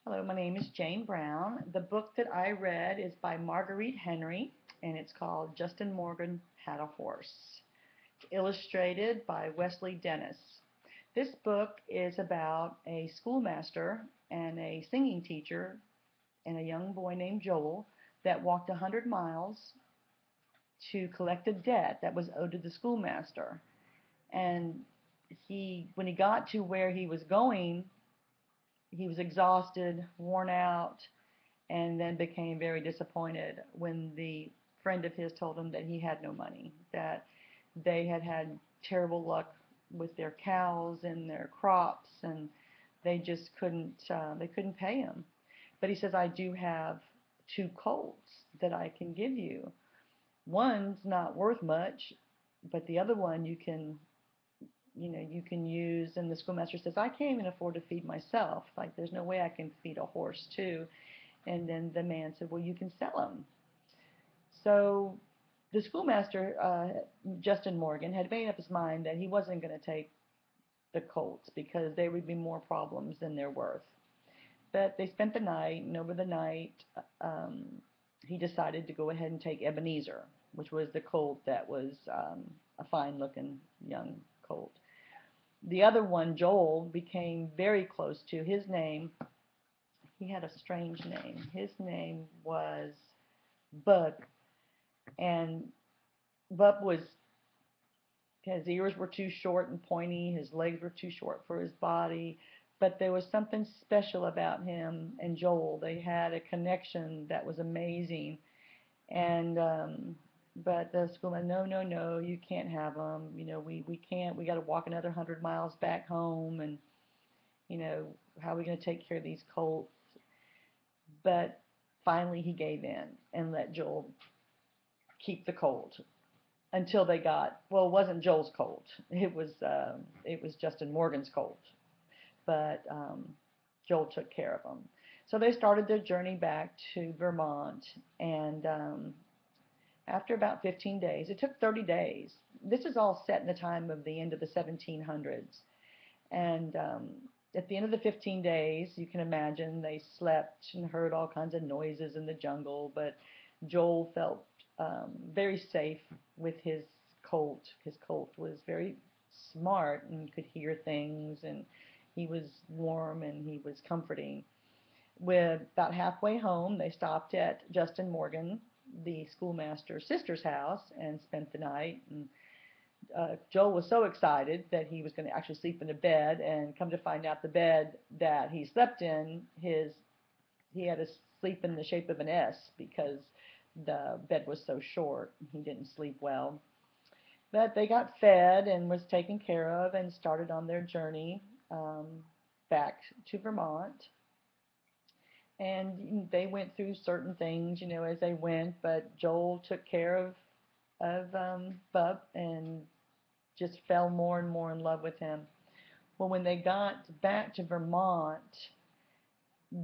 Hello, my name is Jane Brown. The book that I read is by Marguerite Henry, and it's called Justin Morgan Had a Horse. It's illustrated by Wesley Dennis. This book is about a schoolmaster and a singing teacher and a young boy named Joel that walked 100 miles to collect a debt that was owed to the schoolmaster. And when he got to where he was going, he was exhausted, worn out, and then became very disappointed when the friend of his told him that he had no money, that they had had terrible luck with their cows and their crops, and they couldn't pay him. But he says, I do have two colts that I can give you. One's not worth much, but the other one you can use. And the schoolmaster says, I can't even afford to feed myself. Like, there's no way I can feed a horse too. And then the man said, well, you can sell him. So the schoolmaster, Justin Morgan, had made up his mind that he wasn't going to take the colts because there would be more problems than they're worth. But they spent the night, and over the night, um, he decided to go ahead and take Ebenezer, which was the colt that was a fine-looking young colt. The other one, Joel, became very close to his name. He had a strange name. His name was Bud, and Bub was his ears were too short and pointy, his legs were too short for his body, but there was something special about him and Joel. They had a connection that was amazing, and but the schoolman, no, no, no, you can't have them. We can't. We got to walk another 100 miles back home, and how are we going to take care of these colts? But finally, he gave in and let Joel keep the colt until they got, well, it wasn't Joel's colt. It was Justin Morgan's colt, but Joel took care of them. So they started their journey back to Vermont, and after about 15 days, it took 30 days. This is all set in the time of the end of the 1700s, and at the end of the 15 days, you can imagine they slept and heard all kinds of noises in the jungle, but Joel felt very safe with his colt. His colt was very smart and could hear things, and he was warm and he was comforting. With about halfway home, they stopped at Justin Morgan, the schoolmaster's sister's house, and spent the night. And Joel was so excited that he was going to actually sleep in a bed, and come to find out the bed that he slept in, he had to sleep in the shape of an S because the bed was so short. He didn't sleep well. But they got fed and was taken care of and started on their journey um, back to Vermont. And they went through certain things, as they went. But Joel took care of Bub and just fell more and more in love with him. Well, when they got back to Vermont,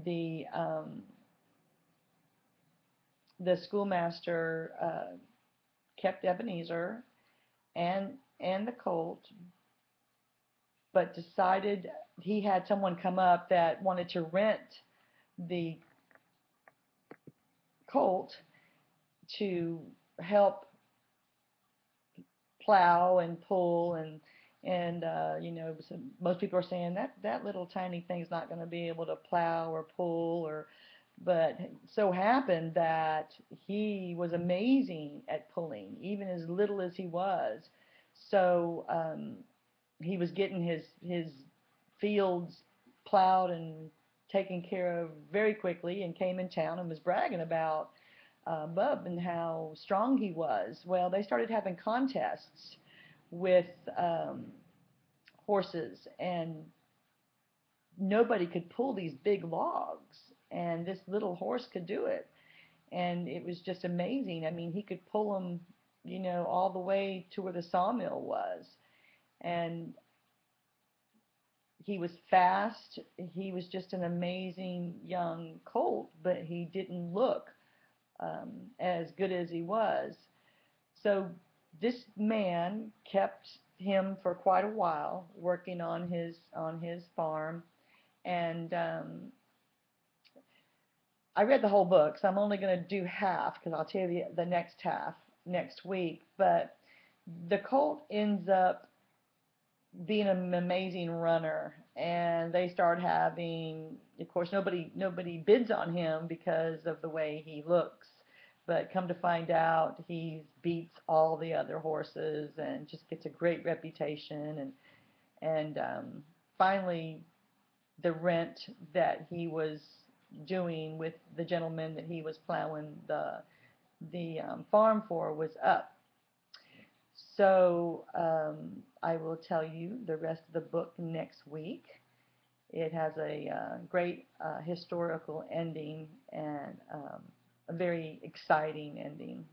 the um, the schoolmaster kept Ebenezer and the colt, but decided he had someone come up that wanted to rent the colt to help plow and pull, and so most people are saying that little tiny thing's not going to be able to plow or pull, or but so happened that he was amazing at pulling, even as little as he was. So he was getting his fields plowed and taken care of very quickly, and came in town and was bragging about Bub and how strong he was. Well, they started having contests with horses, and nobody could pull these big logs, and this little horse could do it, and it was just amazing. I mean, he could pull them, all the way to where the sawmill was, and he was fast. He was just an amazing young colt, but he didn't look as good as he was. So this man kept him for quite a while, working on his farm, and I read the whole book, so I'm only going to do half because I'll tell you the next half next week. But the colt ends up being an amazing runner, and they start having, of course, nobody bids on him because of the way he looks. But come to find out, he beats all the other horses and just gets a great reputation. And finally, the rent that he was doing with the gentleman that he was plowing the farm for was up. So I will tell you the rest of the book next week. It has a great historical ending and a very exciting ending.